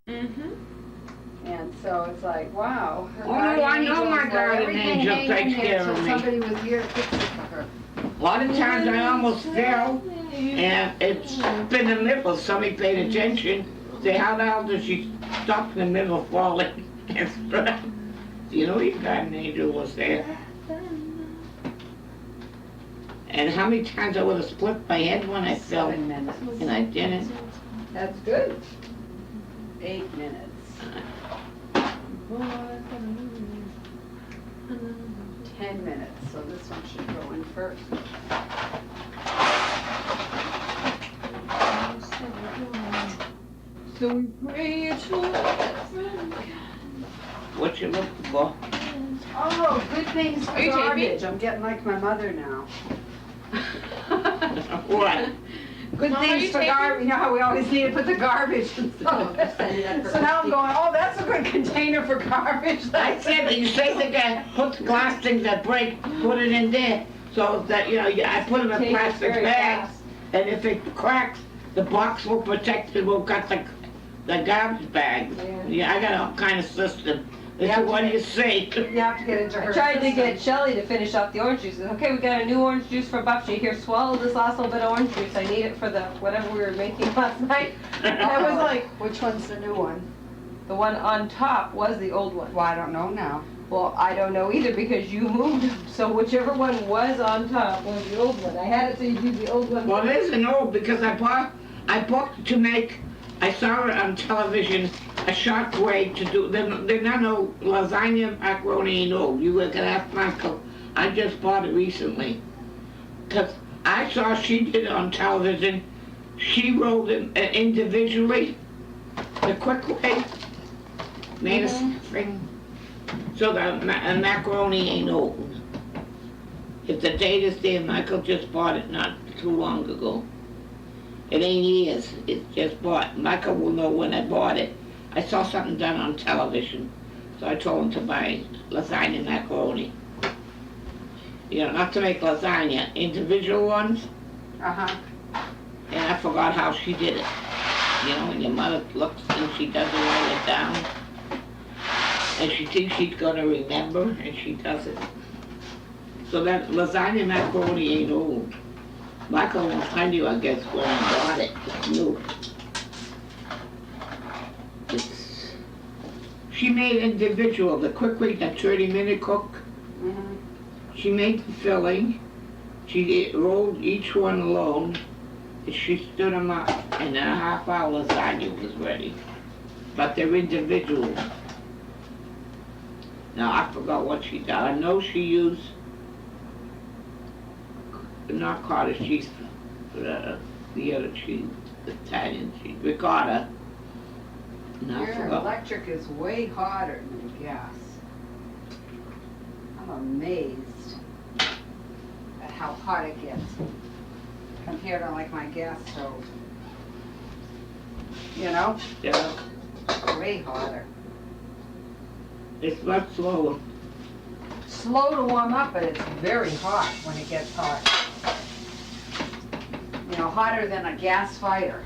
And so it's like, wow. Her Oh, I know my guardian angel takes care of me. Somebody was here to fix it for her. A lot of times I almost fell, and it's up in the middle. Somebody paid attention. Say, how the hell did she stop in the middle of falling? You know, your guardian angel was there. And how many times I would have split my head when I fell, 7 minutes. and I didn't. That's good. 8 minutes. 10 minutes, so this one should go in first. So we pray to What you looking for? Oh, good things for Are you taping? garbage. I'm getting like my mother now. What? Good Mom, are things you for taping? garbage. You know how we always need to put the garbage and stuff. So now I'm going, oh, that's a good container for garbage. I said that you say the guy, put the glass things that break, put it in there, so that, you know, I put them in Take it plastic very bags, fast. and if it cracks, the box will protect it, will cut the garbage bag. Yeah. Yeah, I got all kind of system. This Yeah, is what you see. You have to get into her I tried to system. get Shelly to finish up the orange juice. Okay, we got a new orange juice for Babci. Here, swallow this last little bit of orange juice. I need it for the whatever we were making last night. And I was like, Which one's the new one? the one on top was the old one. Well, I don't know now. Well, I don't know either because you moved them. So whichever one was on top was the old one. I had it so you use the old one. Well, it isn't old, because I bought to make, I saw it on television, a sharp way to do, they're not no lasagna macaroni ain't old. You can ask Michael. I just bought it recently. Because I saw she did it on television. She rolled it individually, the quick way. Made a thing. So the macaroni ain't old. If the date is there, Michael just bought it not too long ago. It ain't years, it's just bought. Michael will know when I bought it. I saw something done on television, so I told him to buy lasagna macaroni. You know, not to make lasagna, individual ones, Uh-huh. and I forgot how she did it. You know, when your mother looks and she doesn't write it down, and she thinks she's gonna remember, and she doesn't. So that lasagna macaroni ain't old. Michael will find you, I guess, when I bought it. It's new. She made individual, the quick way, the 30-minute cook. Mhm. She made the filling. She rolled each one alone. And she stood them up, and in a half-hour lasagna was ready. But they're individual. Now, I forgot what she did. I know she used not cottage cheese, the other cheese, Italian cheese, ricotta. No, I Your forgot. electric is way hotter than gas. I'm amazed at how hot it gets compared to like my gas stove. You know, Yeah, way hotter. it's much slower. Slow to warm up, but it's very hot when it gets hot. You know, hotter than a gas fire.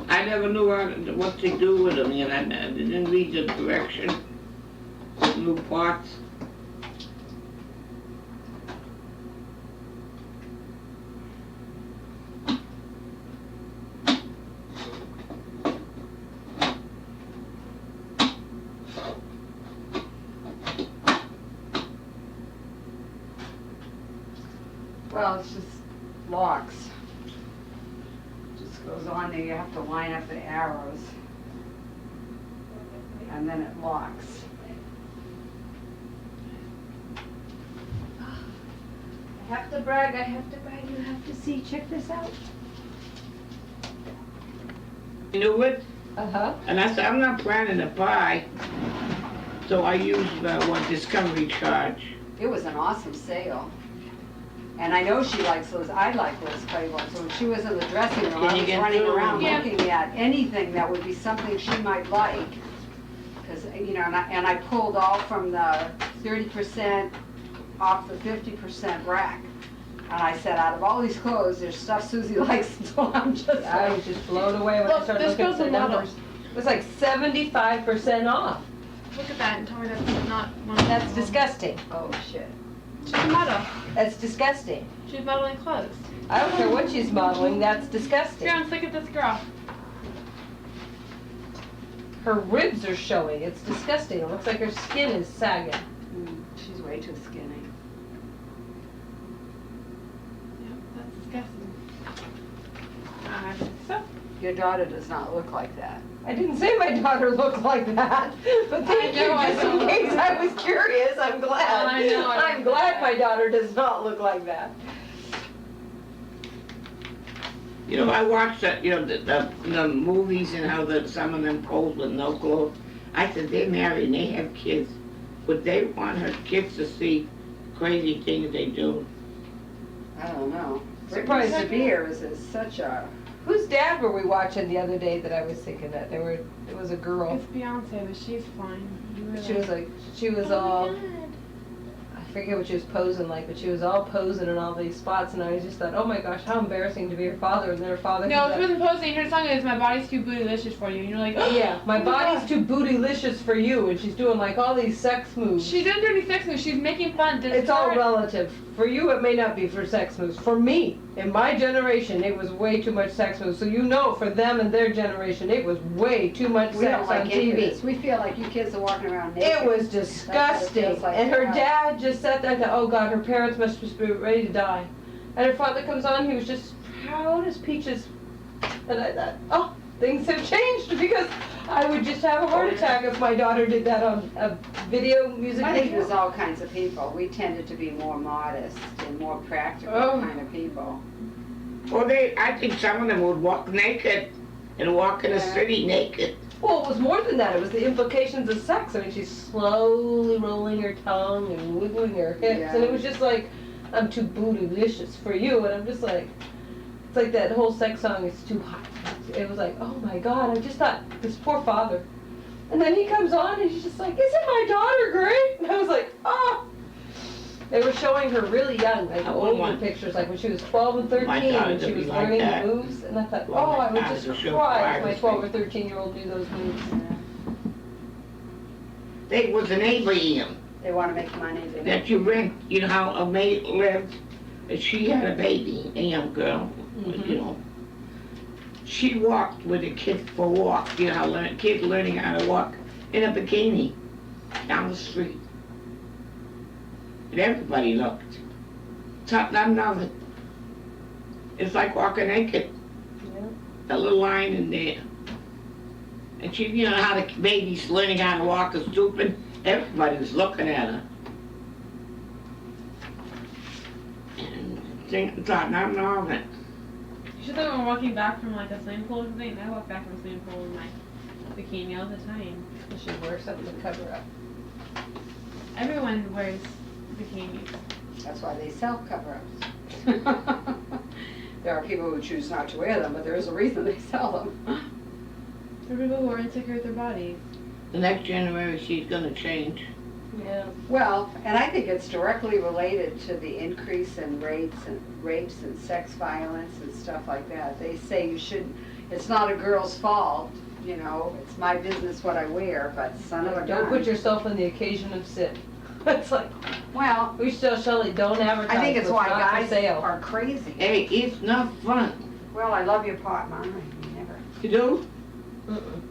I never knew what to do with them, you know, I didn't read the direction. With new pots. Well, it's just locks. Just goes on there, you have to line up the arrows. And then it locks. I have to brag, you have to see, check this out. You know what? Uh-huh. And I said, I'm not planning to buy, so I used Discovery Charge. It was an awesome sale. And I know she likes Liz, I like Liz Claiborne, so when she was in the dressing room, Can I you was get running through? around Yeah. looking at anything that would be something she might like. Cause, you know, and I pulled all from the 30% off the 50% rack. And I said, out of all these clothes, there's stuff Susie likes, so I'm just I like, was just blown away when I Look, started this looking goes at the in model. numbers. It was like 75% off. Look at that and tell me that's not one of That's them. disgusting. oh shit. She's a model. That's disgusting. She's modeling clothes. I don't care what she's modeling, that's disgusting. Grams, look at this girl. Her ribs are showing, it's disgusting. It looks like her skin is sagging. She's way too skinny. Yep, that's disgusting. So, Your daughter does not look like that. I didn't say my daughter looked like that, but thank you, know, I just in know. case I was curious, I'm glad. I know, I I'm know. glad my daughter does not look like that. You know, I watched that, you know, the movies and how some of them pose with no clothes. I said, they're married and they have kids. Would they want her kids to see crazy things they do? I don't know. Surprised. Britney Spears is such a, Whose dad were we watching the other day that I was thinking that it was a girl. it's Beyonce, but she's fine. You really- She was Oh all, my God. I forget what she was posing like, but she was all posing in all these spots, and I just thought, oh my gosh, how embarrassing to be her father, and then her father. No, comes she up, wasn't posing. Her song is "My Body's Too Bootylicious for You," and you're like, yeah, my oh body's God. too bootylicious for you, and she's doing like all these sex moves. She didn't do any sex moves. She's making fun. To It's all start- relative. For you, it may not be for sex moves. For me, in my generation, it was way too much sex moves. So you know, for them and their generation, it was way too much we don't sex like on any of TV. this. We feel like you kids are walking around naked. It was That's what it disgusting. feels like And to her us. dad just sat there and thought, oh God, her parents must just be ready to die. And her father comes on, he was just proud as peaches. And I thought, oh, things have changed because I would just have a heart attack if my daughter did that on a video music I think there's video. all kinds of people. We tended to be more modest and more practical Oh. kind of people. Well, I think some of them would walk naked and walk in the Yeah. city naked. Well, it was more than that. It was the implications of sex. I mean, she's slowly rolling her tongue and wiggling her hips, Yeah. and it was just like, I'm too bootylicious for you, and I'm just like, it's like that whole sex song is too hot. It was like, oh my God, I just thought, this poor father. And then he comes on and he's just like, isn't my daughter great? And I was like, oh. They were showing her really young, like I would older want- pictures, like when she was 12 and 13, My daughter and she to be was like learning that. the moves, and I thought, Well, oh, my I would daughter just to show cry if my privacy. 12 or 13-year-old knew those moves. They was an Abraham They want to make money. They that you rent, you know how a maid lived, and she had a baby, a young girl, Mhm. you know. She walked with a kid for a walk, you know, how kids learning how to walk in a bikini down the street. And everybody looked. I'm nothing. It's like walking naked. Yeah. That little line in there. And she, you know how the baby's learning how to walk is stooping. Everybody's looking at her. And thought, I'm nothing. You should have been walking back from like a swimming pool or something. I walk back from a swimming pool in my bikini all the time. You should wear something to cover up. Everyone wears bikinis. That's why they sell cover-ups. There are people who choose not to wear them, but there is a reason they sell them. For people who are insecure with their bodies. The next generation, she's gonna change. Yeah. Well, and I think it's directly related to the increase in rapes and sex violence and stuff like that. They say you shouldn't, it's not a girl's fault, you know, it's my business what I wear, but son of a Don't put gun. yourself in the occasion of sin. It's like, Well, we still Shelley, don't advertise. I think it's what's why not for guys sale. are crazy. Hey, it's not fun. Well, I love your pot, Mom. I never. You do? Mm-mm.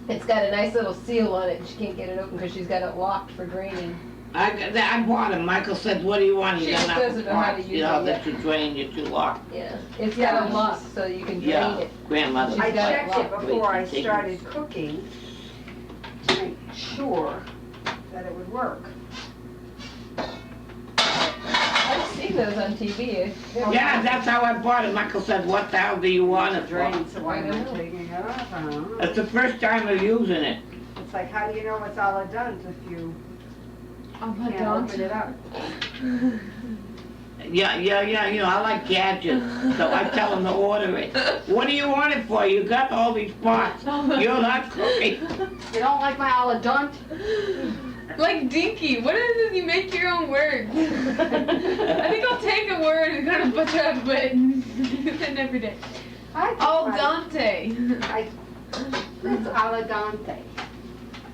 It's got a nice little seal on it, and she can't get it open because she's got it locked for draining. I bought them. Michael said, what do you want? She You got just enough doesn't know how to parts, use you know, it that yet. you drain, you two lock. Yeah, it's Yeah. got a lock so you can drain Yeah, it. grandmother. She's I got it checked it locked. before I Wait, started cooking to make sure that it would work. I've seen those on TV. Yeah, that's how I bought it. Michael said, what the hell do you want it for? Drain, so why am I I know. taking it off? I don't know. It's the first time of using it. It's like, how do you know it's all done if you can't open it up? Yeah, you know, I like gadgets, so I tell him to order it. What do you want it for? You got all these parts. You're not cooking. You don't like my all done? Like Dinky, what is it? You make your own words. I think I'll take a word and kind of butcher up, but use it every day. Al dente. It's al dente.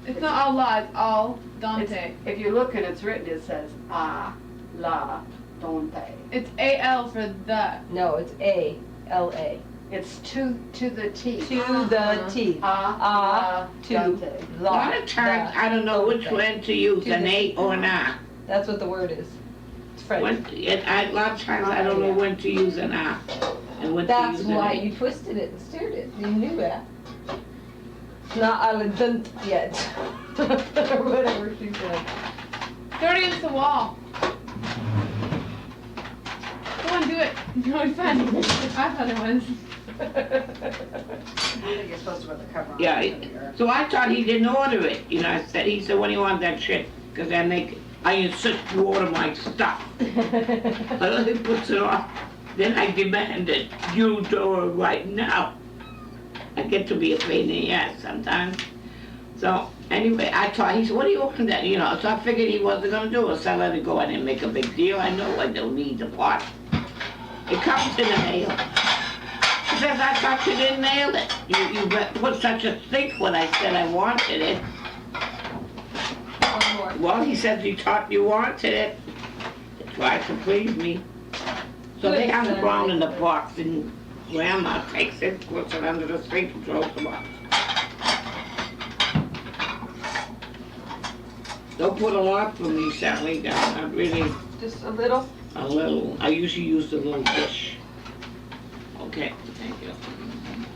It's not al la, it's al dente. If you look and it's written, it says la dente. It's A-L for the. No, it's A-L-A. It's to the T. To the T. La to dente. A lot of times, I don't know which one to use, an A or an R. That's what the word is. It's French. A lot of times, I don't know when to use an R and when to That's use an why A. you twisted it and stirred it. You knew that. It's not al dente yet. Or whatever she said. Throw it against the wall. Come on, do it. It's really fun. I thought it was. I think you're supposed to put the cover on. Yeah, so I thought he didn't order it, you know, he said, when do you want that shit? Because I insist you order my stuff. But he puts it off, then I demanded, you do it right now. I get to be a pain in the ass sometimes. So, anyway, I thought, he said, what do you want that, you know, so I figured he wasn't gonna do it, so I let it go, I didn't make a big deal, I know I don't need the part. It comes in the mail. He says, I thought you didn't mail it. You put such a think when I said I wanted it. One more. Well, he says he thought you wanted it. He tried to please me. So they have it brown in the box and Grandma takes it, puts it under the sink and throws the box. Don't put a lot for me, Sally, not really Just a little. a little. I usually use the little dish. Okay, thank you.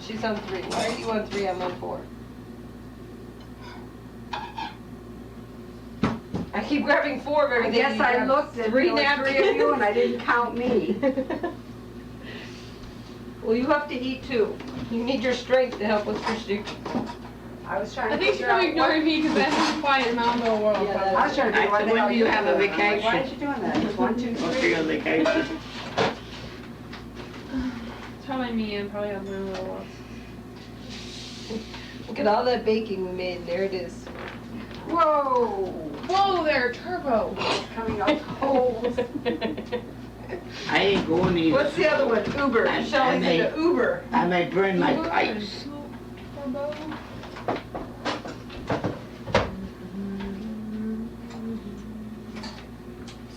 She's on 3. Why are you on 3? I'm on 4. I keep grabbing 4 of I everything. guess You I grab looked at 3 there were 3 of you and I didn't count me. Well, you have to eat too. You need your strength to help with Christy. I was trying I to think she's figure out probably ignoring me because I'm quiet in my own little world. Yeah, I was trying to figure out what the When hell do you you have a were doing. I'm like, why vacation? aren't you doing that? It's 1, 2, What's 3. your vacation? It's probably me and probably have my own little world. Look at all that baking we made. There it is. Whoa! Whoa there, turbo. Coming up cold. I ain't going to. What's the other one? Uber. I Shelley's made- into Uber. I may burn my pipes. Turbo.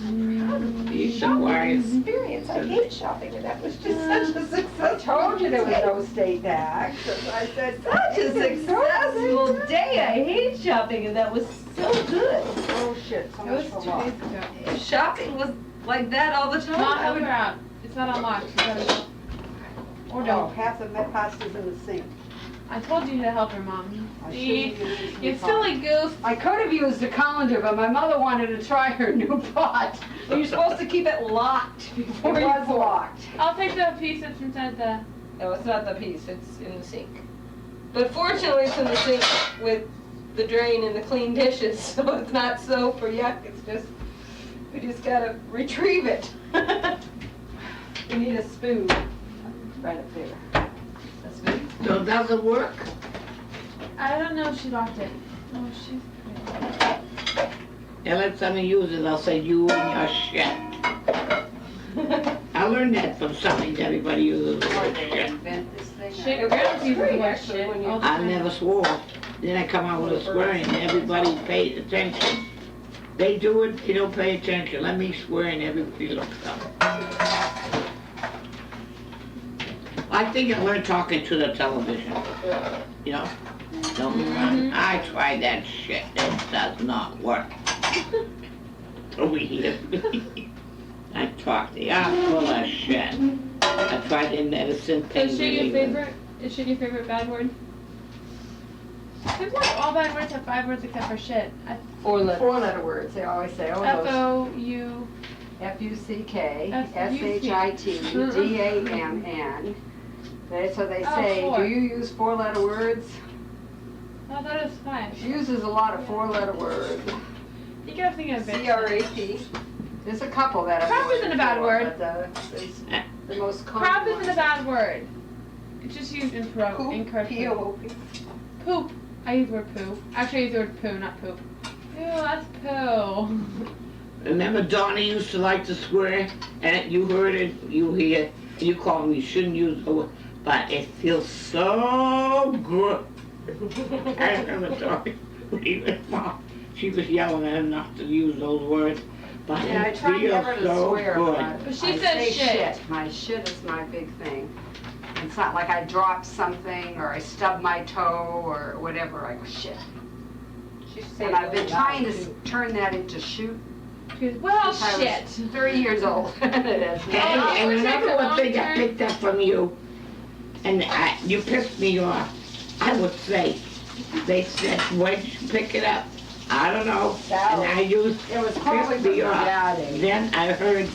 You should worry. Experience. I hate shopping, and that was just such a I successful. told you there was no state tax. I said, Such a successful day. I hate shopping, and that was so good. oh shit, so It much was for 2 what? days ago. If shopping was like that all the time, Not I help would. her out. It's not unlocked. You gotta, or Oh, don't. half the pasta's in the sink. I told you to help her, Mom. I See? should've used some You pot. silly goose. I could have used a colander, but my mother wanted to try her new pot. You're supposed to keep it locked It before you was pour. locked. I'll take the piece that's inside the. No, it's not the piece. It's in the sink. But fortunately, it's in the sink with the drain and the clean dishes, so it's not soap or yuck. It's just we just gotta retrieve it. We need a spoon. Right up there. A spoon. So it doesn't work? I don't know if she locked it. Oh, she's. And let somebody use it, I'll say you and your shit. I learned that from something, everybody uses the Or word they shit. invent this thing. Shit, It grandma's was using great, the word actually, shit when you- all the I time. never swore. Then I come out with a swearing, and everybody paid attention. They do it, they don't pay attention. Let me swear and everybody looks up. I think I learned talking to the television, you know? Don't be running. I tried that shit, it does not work. over here. I talked the art full of shit. I tried in medicine. So is shit your favorite? Is shit your favorite bad word? Seems like all bad words have 5 words except for shit. Four-letter words, they always say. Oh, those. F-O-U. F-U-C-K, S-H-I-T-D-A-M-N. So they Oh, say, four. do you use four-letter words? I thought it was 5. She uses a lot of four-letter words. I think I was thinking of it. C-R-A-P. There's a couple that are. Crap more isn't than a bad four, word. But the most common Crap isn't a ones. bad word. It's just used Poop, incorrectly. P-O-O-P. Poop. I use the word poo. Actually, I use the word poo, not poop. Ew, that's poo. Remember Donnie used to like to swear, and you heard it, you hear, and you called me, you shouldn't use the word, but it feels so good. I remember Donnie, when he was mom, she was yelling at him not to use those words, but Yeah, I it try feels never to so swear, good. But she I says say shit. My shit is my big thing. It's not like I drop something or I stub my toe or whatever, I go shit. And I've been trying to turn that into shoot. She goes, well, since I shit. was 30 years old. It has And, not- and we're another taking one thing I long picked up from you, and you pissed me off, I would say, they said, where'd you pick it up? I don't know, and I used, It was probably pissed from me your off. daddy. Then I heard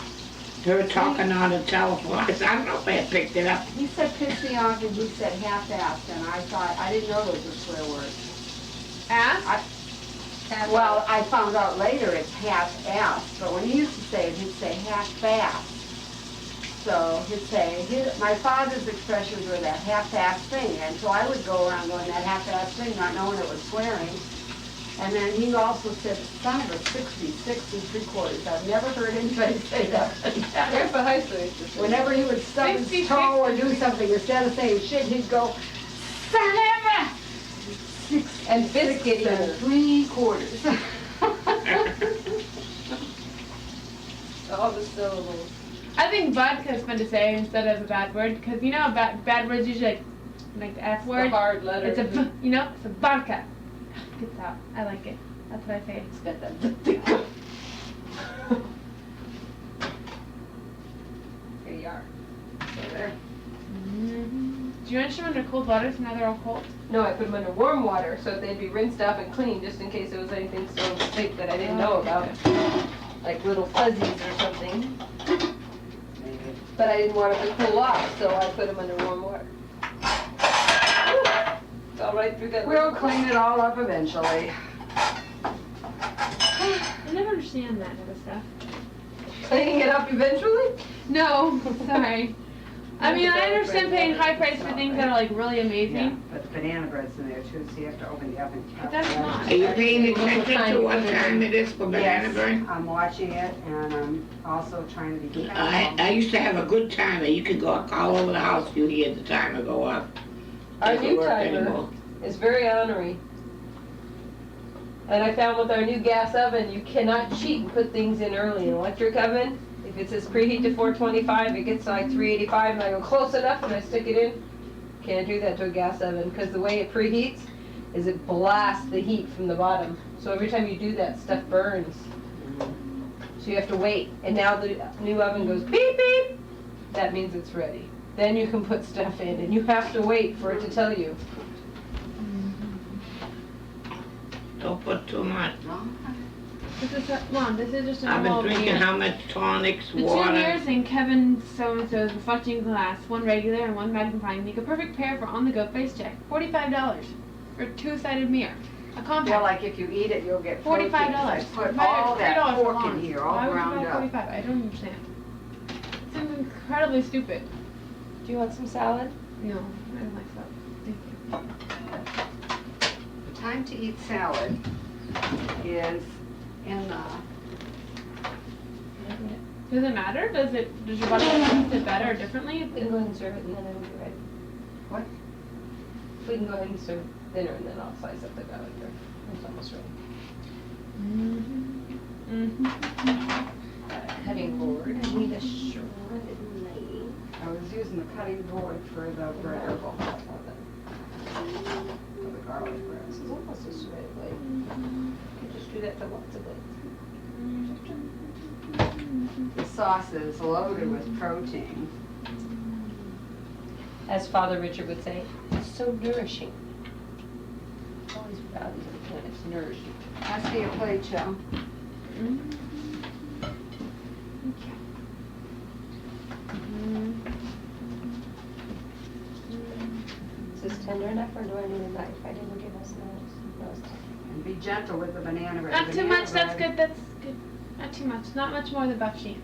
her talking on the telephone, I said, I don't know if I picked it up. He said piss me off and he said half-assed and I thought, I didn't know those were swear words. Ass? Well, I found out later it's half-assed, but when he used to say it, he'd say half-fast. So he'd say, my father's expressions were that half-assed thing, and so I would go around going that half-assed thing, not knowing it was swearing. And then he also said, son of a 66 3/4. I've never heard anybody say that. Grandpa High School used to say Whenever he would stub his 66. toe or do something, instead of saying shit, he'd go, son of a 6 And biscuit eater. 3/4. all the syllables. I think vodka is fun to say instead of a bad word, because you know bad words usually like the F The word. hard letter. It's a v, you know, it's a vodka. Gets out. I like it. That's what I say. It's got that. Here you are. Do you rinse them under cold water so now they're all cold? No, I put them under warm water so that they'd be rinsed off and clean just in case there was anything so thick that I didn't know about. Like little fuzzies or something. But I didn't want them to cool off, so I put them under warm water. It's all right through that. We'll clean it all up eventually. I never understand that type of stuff. Cleaning it up eventually? No, sorry. I mean, I understand paying high price for things that are like really Yeah, amazing. but the banana bread's in there too, so you have to open the oven. But that's not. Are you paying attention to what time it is for banana bread? Yes, I'm watching it and I'm also trying to be. I used to have a good timer, you could go all over the house, you hear the timer go off. Our Doesn't new work timer anymore. is very ornery. And I found with our new gas oven, you cannot cheat and put things in early. An electric oven, if it says preheat to 425, it gets to like 385 and I go close enough and I stick it in. Can't do that to a gas oven because the way it preheats is it blasts the heat from the bottom. So every time you do that, stuff burns. So you have to wait. And now the new oven goes beep beep. That means it's ready. Then you can put stuff in and you have to wait for it to tell you. Don't put too much. This is Mom, this is just a I've been normal drinking beer. how much tonics, The 2 water. beers in Kevin so-and-so's reflecting glass, one regular and one magnifying, make a perfect pair for on-the-go face check. $45 for a 2-sided mirror. A Yeah, compact. like if you eat it, you'll get $45. protein. I put Buy it all at that $3 for pork long. in here, Why all would you ground buy up. 45? I don't understand. It seems incredibly stupid. Do you want some salad? No, I don't like that. Thank you. The time to eat salad is in the, Does it matter? Does your body taste it better or differently? We can go ahead and serve it and then it'll be ready. What? We can go ahead and serve dinner and then I'll slice up the garlic there. It's almost ready. Cutting board, I need a shredded knife. I was using the cutting board for the bread, for the garlic bread. This is almost a shredded blade. You can just do that to lots of blades. The sauce is loaded with protein. As Father Richard would say, it's so nourishing. Always values it when it's nourishing. Pass me a plate, Joe. Is this tender enough, or do I need a knife? I didn't give us those. And be gentle with the banana bread. Not too Banana much, that's bread- good, that's good. Not too much, not much more than Babci.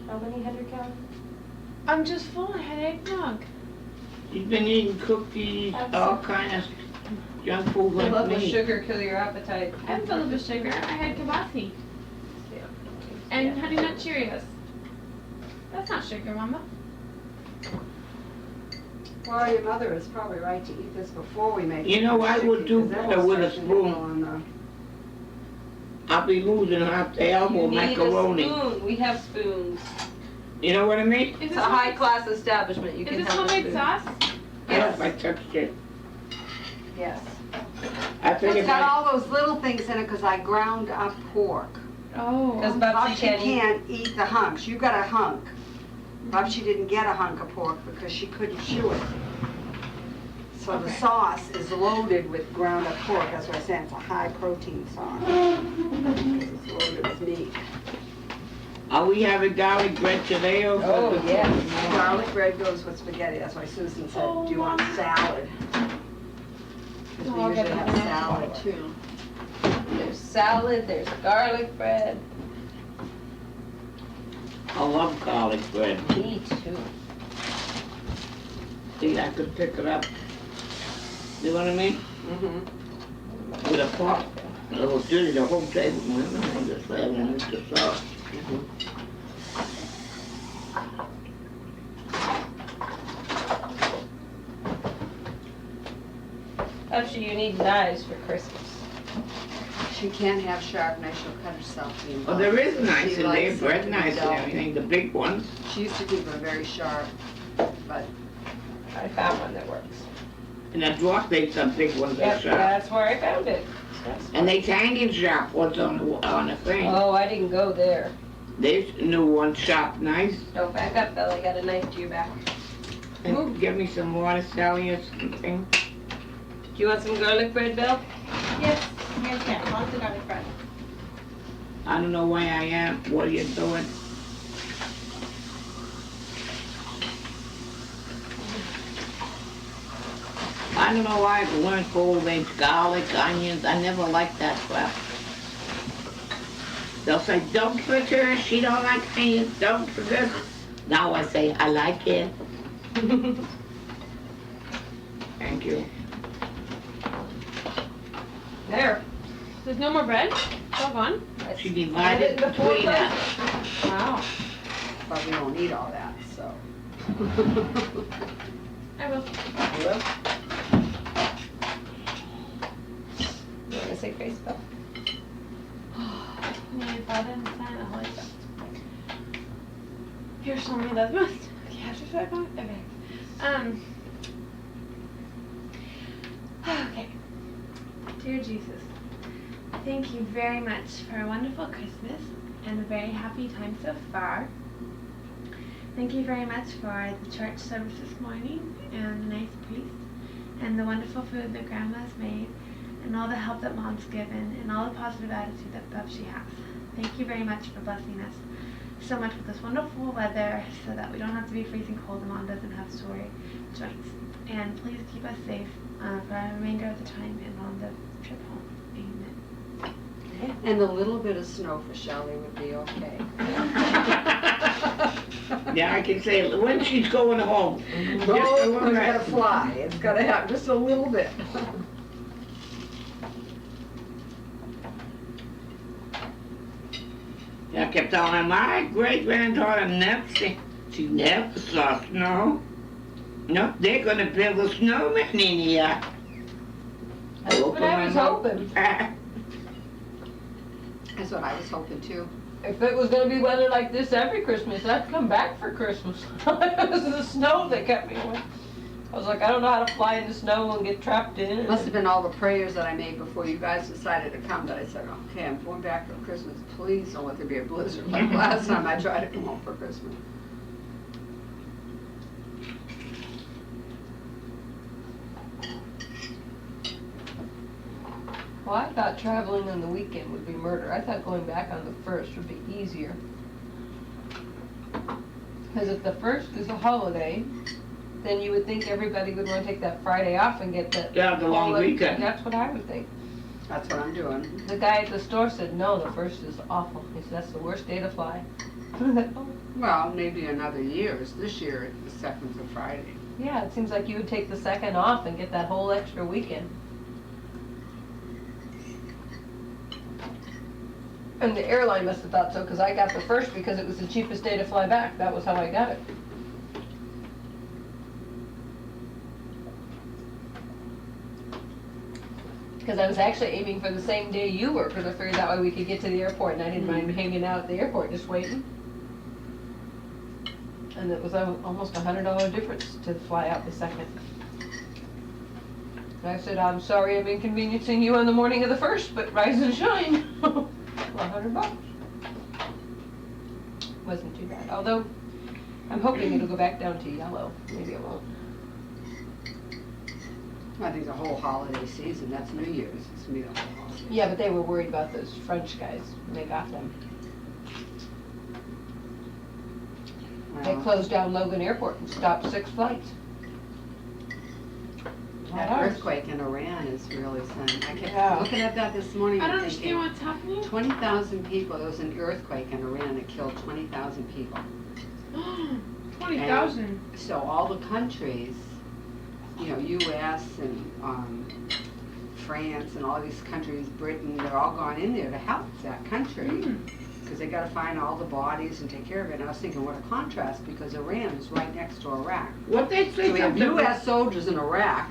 How many 100 calories? I'm just full, I had eggnog. She's been eating cookies, all kind of junk food I like love the me. sugar kill your appetite. I'm full of sugar, I had kibasi. And Honey Nut Cheerios. That's not sugar, Mama. Well, your mother is probably right to eat this before we make it. You know, I would do because that better will with a start to nibble spoon. on the- I'll be losing half the elbow You need macaroni. a spoon. We have spoons. You know what I mean? Is It's this a high-class establishment. You Is can this have a homemade spoon. sauce? I don't know if I touched it. Yes. I think It's if got I, all those little things in it because I ground up pork. Oh. Because Babci Babci can't eat. can't eat the hunks. You got a hunk. Babci didn't get a hunk of pork because she couldn't chew it. So the Okay. sauce is loaded with ground up pork. That's what I said. It's a high protein sauce. It's loaded with meat. are we having garlic bread today or? Oh, yes. Garlic bread goes with spaghetti. That's why Susan said, Oh, do you want Mom. salad? Because we Oh, I'll get usually the have banana salad salad. too. There's salad, there's garlic bread. I love garlic bread. Me too. See, I could pick it up. You know what I mean? Mm-hmm. With a fork. I was doing the whole table. I just having the sauce. Actually, you need knives for Christmas. She can't have sharp knives. She'll cut herself. Oh, there is knives She in there, likes bread it to be knives and dull. everything, the big ones. She used to keep them very sharp, but I found one that works. And the dwarf dates are big ones that Yep, sharp. that's where I found it. And they hanging sharp ones on the thing. Oh, I didn't go there. There's new one sharp knives. No, back up, Bill. I got a knife to your back. And give me some water, Sally, or something. Do you want some garlic bread, Bill? Yes, yes, yeah, lots of garlic bread. I don't know where I am. What are you doing? I don't know why I've learned whole things, garlic, onions. I never liked that crap. They'll say, don't put her, she don't like onions, don't put this. Now I say, I like it. Thank you. There. There's no more bread? It's all gone? She I divided did it before between us. Wow. but we won't eat all that, so. I will. You want to say grace, Bill? Nee, Vater und Kleine heute. Hier schon mir das was. Okay, hast du schon mal? Okay. Okay. Dear Jesus, thank you very much for a wonderful Christmas and a very happy time so far. Thank you very much for the church service this morning and the nice priest and the wonderful food that Grandma's made and all the help that Mom's given and all the positive attitude that Babci has. Thank you very much for blessing us so much with this wonderful weather so that we don't have to be freezing cold and Mom doesn't have sore joints. And please keep us safe for the remainder of the time and on the trip home. Amen. And a little bit of snow for Shelley would be okay. Yeah, I can say, when she's going home. Just a Oh, little it's gotta bit. fly. It's gotta have just a little bit. I kept telling her, my great-granddaughter never seen, she never saw snow. No, they're gonna build a snowman in here. That's what I was hoping. That's what I was hoping too. If it was gonna be weather like this every Christmas, I'd come back for Christmas. It was the snow that kept me away. I was like, I don't know how to fly in the snow and get trapped in it. Must have been all the prayers that I made before you guys decided to come, that I said, okay, I'm going back for Christmas, please don't let there be a blizzard like last time I tried to come home for Christmas. Well, I thought traveling on the weekend would be murder. I thought going back on the 1st would be easier. Because if the 1st is a holiday, then you would think everybody would want to take that Friday off and get the The long weekend. That's what I would think. That's what I'm doing. The guy at the store said, no, the 1st is awful. He said, that's the worst day to fly. Well, maybe another year's. This year, the 2nd's a Friday. Yeah, it seems like you would take the 2nd off and get that whole extra weekend. And the airline must have thought so, because I got the 1st because it was the cheapest day to fly back. That was how I got it. Because I was actually aiming for the same day you were, because I figured that way we could get to the airport, and I didn't mind hanging out at the airport, just waiting. And it was almost $100 difference to fly out the 2nd. And I said, I'm sorry I'm inconveniencing you on the morning of the 1st, but rise and shine. $100. Wasn't too bad. Although, I'm hoping it'll go back down to yellow. Maybe it won't. I think the whole holiday season, that's New Year's, it's gonna be the whole holiday. Yeah, but they were worried about those French guys when they got them. They Well, closed down Logan Airport and stopped 6 flights. that earthquake in Iran is really something. I Yeah. kept looking at that this morning I don't and understand thinking, what's happening. 20,000 people, there was an earthquake in Iran that killed 20,000 people. 20,000. So all the countries, you know, US and France and all these countries, Britain, they're all gone in there to help that country. Because they gotta find all the bodies and take care of it. And I was thinking, what a contrast, because Iran is right next to Iraq. What they So say we have something about- US soldiers in Iraq,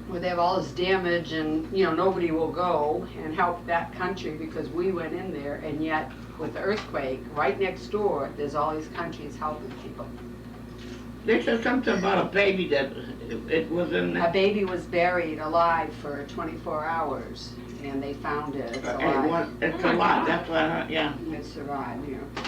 where they have all this damage and, you know, nobody will go and help that country because we went in there, and yet with the earthquake, right next door, there's all these countries helping people. They said something about a baby that it was in A baby was buried alive for 24 hours, and they found it, it's alive. It's a lot, that's what I heard, yeah. It survived, you know.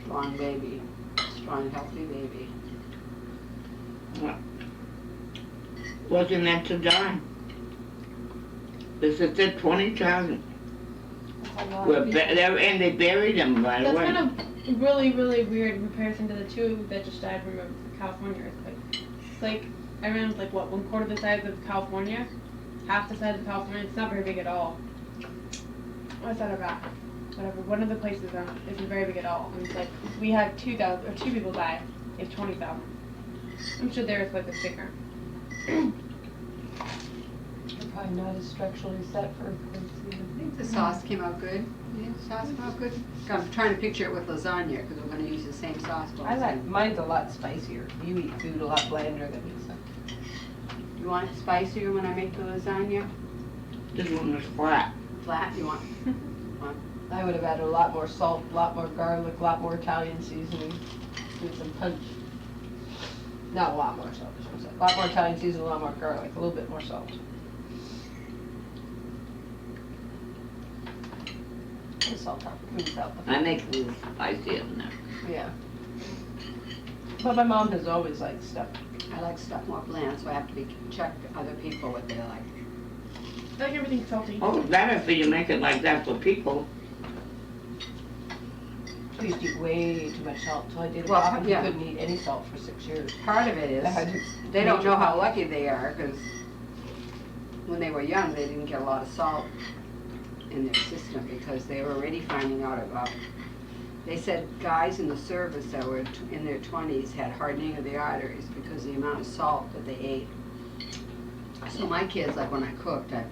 Strong baby, strong, healthy baby. Wasn't that to die? This is the 20,000. That's a lot Well, of people. and they buried them by the That's way. kind of really, really weird in comparison to the 2 that just died from the California earthquake. It's like, everyone's like, what, 1/4 the size of California? Half the size of California? It's not very big at all. What's that about? Whatever, one of the places isn't very big at all. And it's like, we had 2,000, or 2 people die, if 20,000. I'm sure their earthquake was bigger. They're probably not as structurally set for earthquakes either. I think the sauce came out good. Yeah, sauce came out good. I'm trying to picture it with lasagna, because we're gonna use the same sauce. for I like, lasagna. mine's a lot spicier. You eat food a lot blander than me, so. You want it spicier when I make the lasagna? This one was flat. Flat, you want? I would have added a lot more salt, a lot more garlic, a lot more Italian seasoning, with some punch. Not a lot more salt, I shouldn't say. A lot more Italian seasoning, a lot more garlic, a little bit more salt. The salt moves out the I make it a little spicier than that. yeah. But my mom has always liked stuff. I like stuff more bland, so I have to check other people what they like. I like everything salty. Oh, better for you make it like that for people. I used to eat way too much salt, so I did Well, and yeah. couldn't eat any salt for 6 years. Part of it I had is, to- they don't major know how problem. lucky they are, because when they were young, they didn't get a lot of salt in their system, because they were already finding out about, they said guys in the service that were in their 20s had hardening of the arteries because of the amount of salt that they ate. So my kids, like when I cooked, I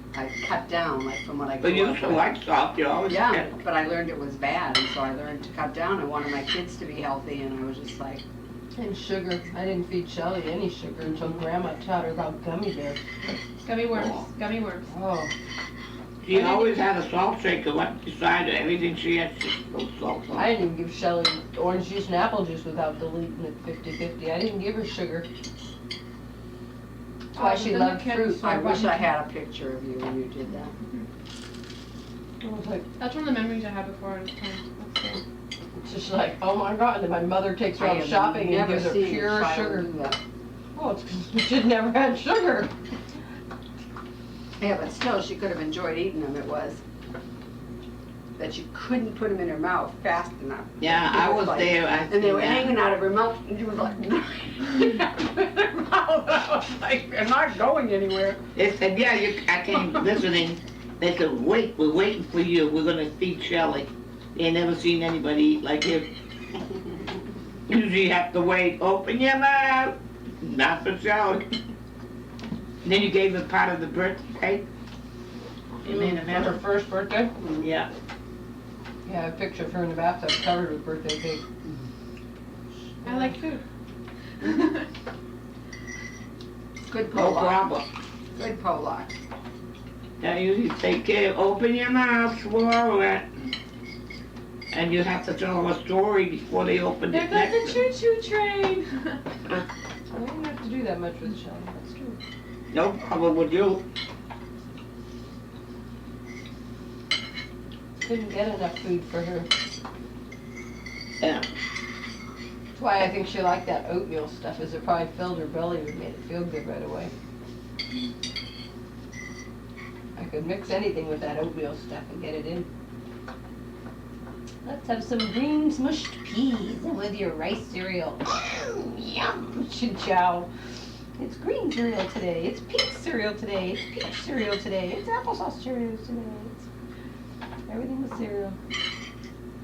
cut down, like from what I But grew you up used to with. like salt, you always Yeah, did. but I learned it was bad, and so I learned to cut down. I wanted my kids to be healthy, and I was just like, And sugar. I didn't feed Shelley any sugar until Grandma taught her about gummy bears. Gummy worms. Gummy worms. Oh. She always had a salt shaker right beside her. Everything she had, she put salt on. I didn't even give Shelley orange juice and apple juice without deleting it 50-50. I didn't give her sugar. That's why she loved fruit. I wish I had a picture of you when you did that. I was like, That's one of the memories I had before I was 10. That's cool. it's just like, oh my God. And then my mother takes her I out have shopping and never gives her seen a pure child sugar. do that. Oh, it's because she'd never had sugar. Yeah, but still, she could have enjoyed eating them, it was. That you couldn't put them in her mouth fast enough. Yeah, I was there. And they were hanging out of her mouth, and she was like, in her mouth. I was like, they're not going anywhere. They said, yeah, I came visiting. They said, wait, we're waiting for you. We're going to feed Shelley. They ain't never seen anybody eat like him. Usually you have to wait. Open your mouth. Not for Shelley. And then you gave her part of the birthday cake. You made a For her mess. first birthday? Yeah. Yeah, I have a picture of her in the bathtub covered with birthday cake. I like food. Good No Polak. problem. Good Polak. Now you take care. Open your mouth, swallow it. And you have to tell them a story before they open There it. goes the choo-choo train. I didn't have to do that much with Shelley, that's true. No problem with you. Couldn't get enough food for her. Yeah. That's why I think she liked that oatmeal stuff, is it probably filled her belly and made it feel good right away. I could mix anything with that oatmeal stuff and get it in. Let's have some green smushed peas with your rice cereal. Yum! She'd chow. It's green cereal today. It's pink cereal today. It's peach cereal today. It's applesauce cereal today. It's everything with cereal.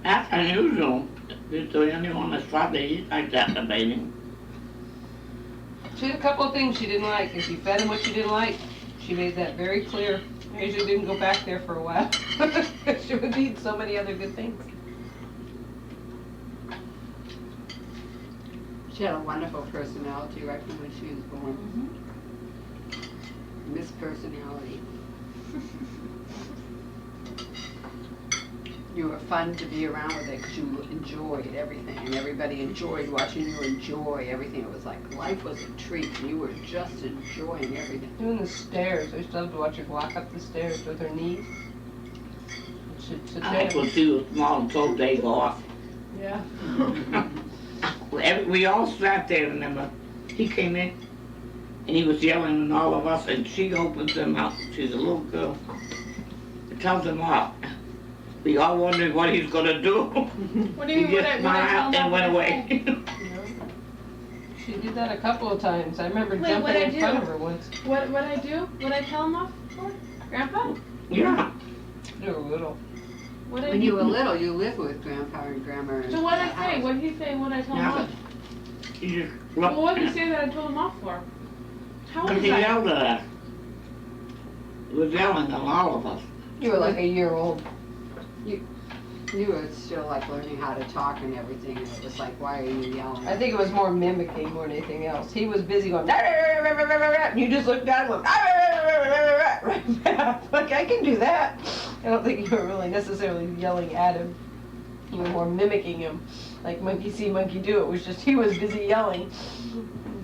That's unusual. It's the only one that's probably eat like that, the baby. She had a couple of things she didn't like. If you fed him what you didn't like, she made that very clear. Asia didn't go back there for a while. She would eat so many other good things. She had a wonderful personality right from when she was born. Miss Personality. You were fun to be around with it because you enjoyed everything, and everybody enjoyed watching you enjoy everything. It was like life was a treat, and you were just enjoying everything. Doing the stairs. I used to love to watch her walk up the stairs with her knees. She'd sit That's there. when she was small and told Dave off. Yeah. We all sat there, remember? He came in and he was yelling at all of us, and she opens her mouth. She's a little girl. It tells him off. We all wondered what he's gonna do. What do you He mean? just What I tell smiled them and went off? away. She did that a couple of times. I remember Wait, jumping what'd I in do? front of her once. What I do? What I tell him off for? Grandpa? Yeah. They were little. What I When do? you were little, you lived with Grandpa and Grandma. in So what the I say? house. What did he say? What I tell him Yeah. off? He just Well, looked what did he say that I told him off for? How old because was he I? yelled at us. He was yelling at all of us. You were like a year old. You were still like learning how to talk and everything, and it was like, why are you yelling? I think it was more mimicking more than anything else. He was busy going, and you just looked down and went, right back. Like, I can do that. I don't think you were really necessarily yelling at him. You were more mimicking him. Like monkey see, monkey do. It was just he was busy yelling.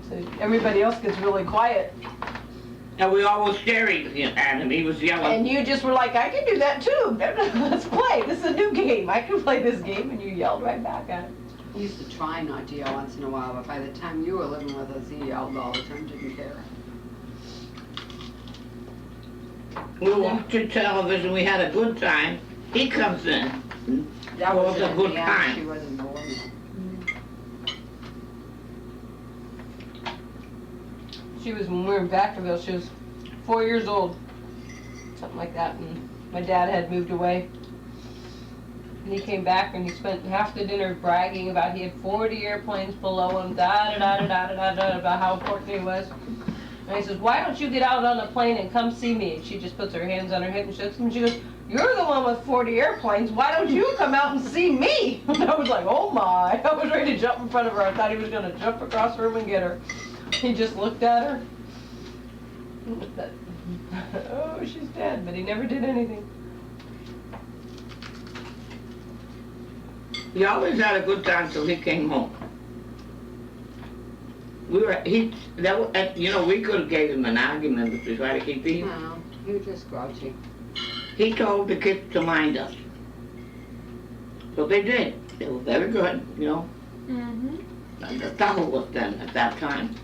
So everybody else gets really quiet. And we all were staring at him. He was yelling. And you just were like, I can do that too. Let's play. This is a new game. I can play this game. And you yelled right back at him. He used to try not to yell once in a while, but by the time you were living with us, he yelled all the time, didn't care. We watched television. We had a good time. He comes in. That Well, was it was a in good the end, time. she wasn't born yet. She was, when we were in Vacaville, she was 4 years old. Something like that. And my dad had moved away. And he came back and he spent half the dinner bragging about he had 40 airplanes below him, about how important he was. And he says, why don't you get out on the plane and come see me? And she just puts her hands on her hip and shooks him. And she goes, you're the one with 40 airplanes. Why don't you come out and see me? And I was like, oh my. I was ready to jump in front of her. I thought he was going to jump across the room and get her. He just looked at her. Oh, she's dead, but he never did anything. He always had a good time till he came home. We could have gave him an argument if we tried to keep him. No, he was just grouchy. He told the kids to mind us. So they did. They were very good, Mm-hmm. And the double was done at that time.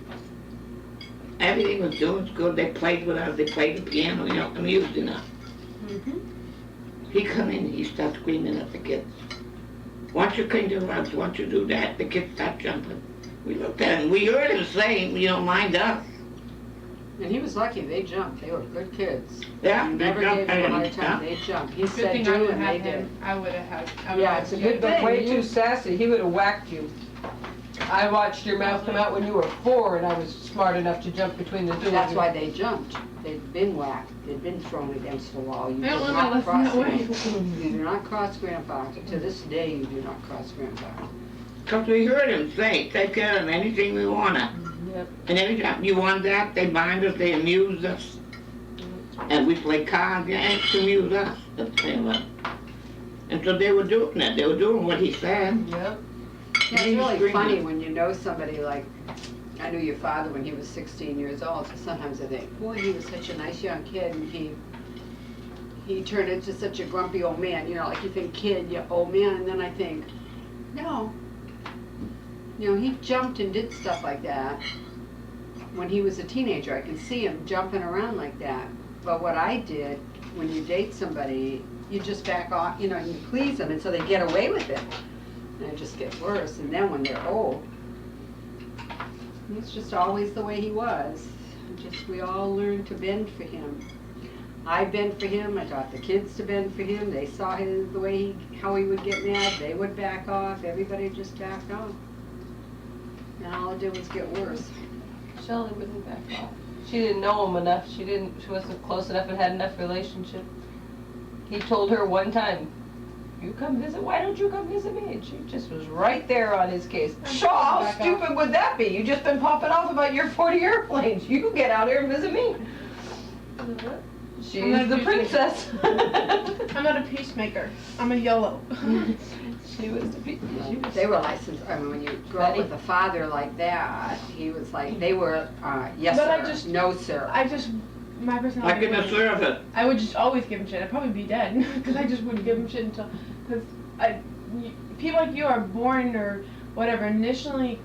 Everything was doing good. They played with us. They played the piano, amusing us. Mm-hmm. He come in, he started screaming at the kids. Once you clean the rugs, once you do that, the kids start jumping. We looked at him. We heard him saying, mind us. And he was lucky, they jumped, they were good kids. Yeah, He they never jumped gave them a at hard him. time, they jumped. He Good said thing I do would and they have did. him. I would have had. Yeah, it's a good But thing. way You- too sassy, he would have whacked you. I watched your mouth come out when you were 4 and I was smart enough to jump between the two of you. That's why they jumped. They'd been whacked, they'd been thrown against the wall. You I don't did want to not listen that cross way. him. You do not cross Grandpa. To this day, you do not cross Grandpa. Because we heard him say, take care of anything we want to. Yep. And every time you want that, they mind us, they amuse us. And we play card games to amuse us at the same time. And so they were doing that. They were doing what he said. Yep. Yeah, it's He's really screaming. funny when you know somebody like, I knew your father when he was 16 years old, so sometimes I think, boy, he was such a nice young kid, and he turned into such a grumpy old man, like you think kid, you old man, and then I think, no. He jumped and did stuff like that when he was a teenager. I can see him jumping around like that. But what I did, when you date somebody, you just back off, and you please them, and so they get away with it. And it just gets worse, and then when they're old, it's just always the way he was. We all learned to bend for him. I bent for him, I taught the kids to bend for him, they saw the way how he would get mad, they would back off, everybody just backed off. And all it did was get worse. Shelley wouldn't back off. She didn't know him enough. She wasn't close enough and had enough relationship. He told her one time, you come visit, why don't you come visit me? And she just was right there on his case. Shaw, how stupid would that be? You just been popping off about your 40 airplanes. You get out here and visit me. She's not the a princess. I'm not a peacemaker. I'm a YOLO. She was the princess. They were licensed, when you grow up Betty? with a father like that, he was like, they were, yes But I sir, just- no sir. My personality. Like in the service. I would just always give him shit. I'd probably be dead because I just wouldn't give him shit until because people like you are born or whatever initially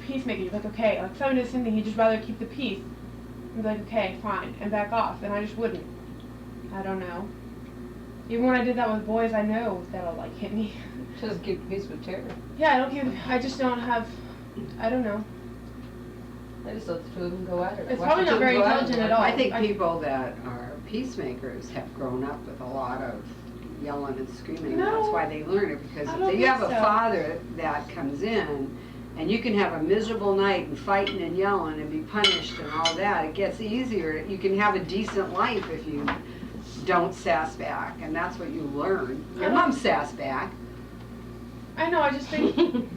peacemaking. You're like okay, like someone does something, he'd just rather keep the peace. You'd be like okay, fine, and back off. And I just wouldn't. I don't know. Even when I did that with boys, I know that'll like hit me. She doesn't keep the peace with terror. Yeah, I don't give. I just don't have. I don't know. I just let the two of them go at her. It's Watch probably the not two of very them go at her. intelligent at all. I think I- people that are peacemakers have grown up with a lot of yelling and screaming. No, That's why they learn it, because I don't if you have think a so. father that comes in and you can have a miserable night and fighting and yelling and be punished and all that, it gets easier. You can have a decent life if you don't sass back, and that's what you learn. Your mom sassed back. I know. I just think